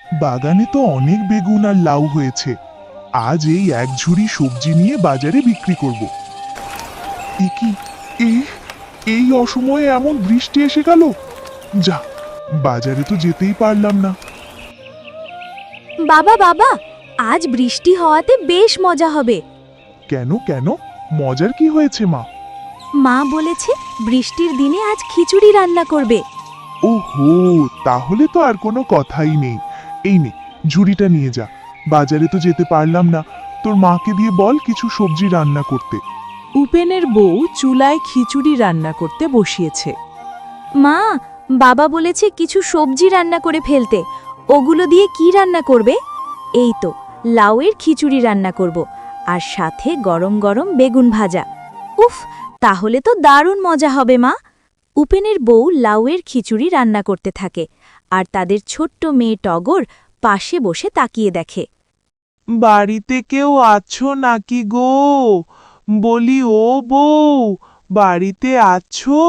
বাগানে তো অনেক বেগুন আর লাউ হয়েছে। আজ এই এক ঝুড়ি সবজি নিয়ে বাজারে বিক্রি করব। এ কি, এই এই অসময়ে এমন বৃষ্টি এসে গেল। যা, বাজারে তো যেতেই পারলাম না। বাবা বাবা, আজ বৃষ্টি হওয়াতে বেশ মজা হবে। কেন কেন, মজার কি হয়েছে মা? মা বলেছে বৃষ্টির দিনে আজ খিচুড়ি রান্না করবে। ওহো, তাহলে তো আর কোনো কথাই নেই। এই নে, ঝুড়িটা নিয়ে যা। বাজারে তো যেতে পারলাম না, তোর মাকে দিয়ে বল কিছু সবজি রান্না করতে। উপেনের বউ চুলায় খিচুড়ি রান্না করতে বসিয়েছে। মা, বাবা বলেছে কিছু সবজি রান্না করে ফেলতে। ওগুলো দিয়ে কি রান্না করবে? এই তো, লাউয়ের খিচুড়ি রান্না করব, আর সাথে গরম গরম বেগুন ভাজা। উফ, তাহলে তো দারুণ মজা হবে মা। উপেনের বউ লাউয়ের খিচুড়ি রান্না করতে থাকে, আর তাদের ছোট্ট মেয়ে টগর পাশে বসে তাকিয়ে দেখে। বাড়িতে কেউ আছো নাকি গো? বলি ও বউ, বাড়িতে আছো?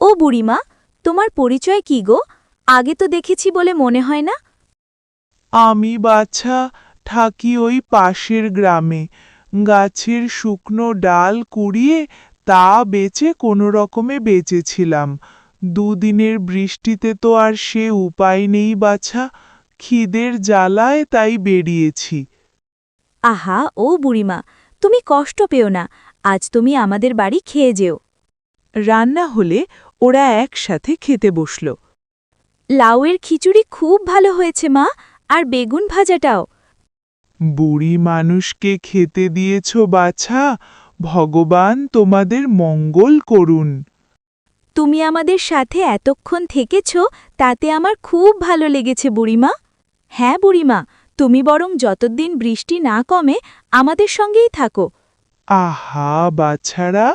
ও বুড়িমা, তোমার পরিচয় কি গো? আগে তো দেখেছি বলে মনে হয় না। আমি বাছা থাকি ওই পাশের গ্রামে। গাছের শুকনো ডাল কুড়িয়ে তা বেচে কোনো রকমে বেঁচেছিলাম। দুদিনের বৃষ্টিতে তো আর সে উপায় নেই বাছা, খিদের জ্বালায় তাই বেরিয়েছি। আহা ও বুড়িমা, তুমি কষ্ট পেও না, আজ তুমি আমাদের বাড়ি খেয়ে যেও। রান্না হলে ওরা একসাথে খেতে বসল। লাউয়ের খিচুড়ি খুব ভালো হয়েছে মা, আর বেগুন ভাজাটাও। বুড়ি মানুষকে খেতে দিয়েছ বাছা, ভগবান তোমাদের মঙ্গল করুন। তুমি আমাদের সাথে এতক্ষণ থেকেছ, তাতে আমার খুব ভালো লেগেছে বুড়িমা। হ্যাঁ বুড়িমা, তুমি বরং যতদিন বৃষ্টি না কমে আমাদের সঙ্গেই থাকো। আহা বাছারা,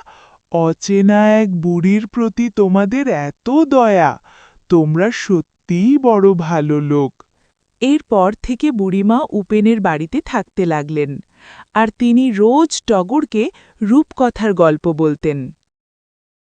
অচেনা এক বুড়ির প্রতি তোমাদের এত দয়া, তোমরা সত্যিই বড় ভালো লোক। এরপর থেকে বুড়িমা উপেনের বাড়িতে থাকতে লাগলেন, আর তিনি রোজ টগরকে রূপকথার গল্প বলতেন।